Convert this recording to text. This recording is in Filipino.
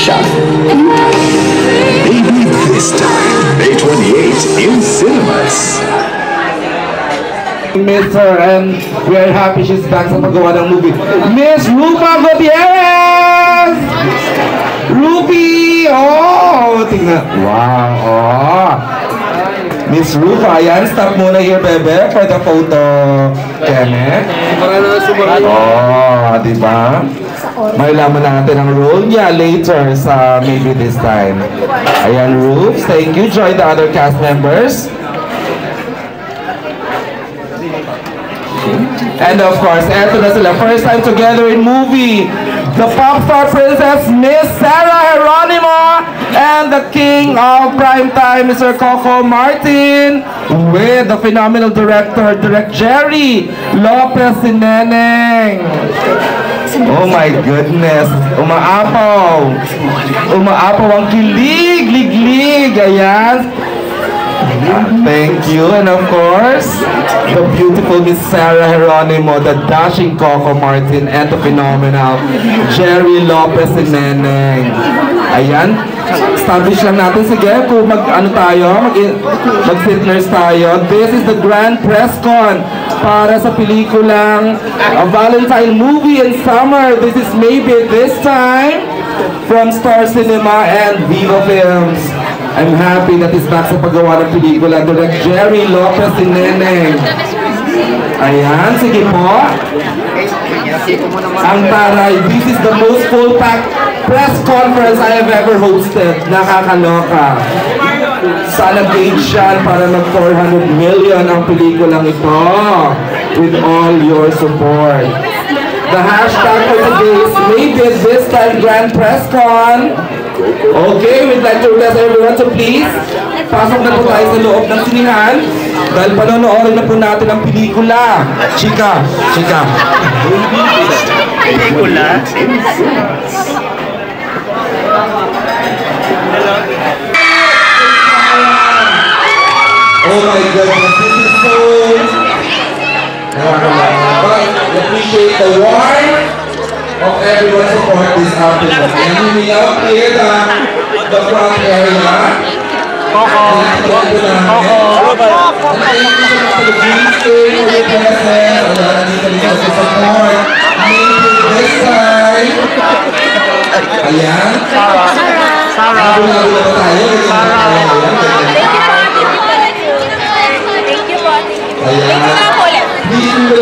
Shop. Maybe this time, May 28 in cinemas. Miss her, and we are happy she's back sa paggawa ng movie. Miss Rupa Gutierrez! Ruby! Oh! Tingnan. Wow! Oh! Miss Rupa, ayan. Stop muna here, bebe, for the photo. Kenneth. Oh, diba? May laman natin ang role niya later sa Maybe This Time. Ayan, Rufus. Thank you. Join the other cast members. And of course, eto na sila. First time together in movie. The pop star princess, Miss Sarah Geronimo, and the king of primetime, Mr. Coco Martin, with the phenomenal director, Direct Jerry Lopez Sineneng. Oh my goodness. Umaapaw. Umaapaw ang kilig, lig-lig. Ayan. Thank you, and of course, the beautiful Miss Sarah Geronimo, the dashing Coco Martin, and the phenomenal Jerry Lopez Sineneng. Ayan, establish lang natin. Sige, kung mag-sit-nurse tayo. This is the grand press con para sa pelikulang A Valentine Movie in Summer. This is Maybe This Time from Star Cinema and Viva Films. I'm happy that is back sa paggawa ng pelikula. Direct Jerry Lopez Sineneng. Ayan, sige po. Ang taray, this is the most full-packed press conference I have ever hosted. Nakakaloka. Sana gauge yan para mag 400 million ang pelikulang ito. With all your support. The hashtag for today is Maybe This Time Grand Press Con. Okay, we'd like to request everyone to please pasok na po tayo sa loob ng sinihan dahil panonoorin na po natin ang pelikula. Chika, chika. Pelikula? Oh my goodness, this is so... But we appreciate the warmth of everyone's support this afternoon. And we up here the front area. And thank you so much to the green screen for your presence. Nandito rin sa support. Maybe this time. Ayan. Sarah. Nagulo na tayo. Thank you po. Ayan.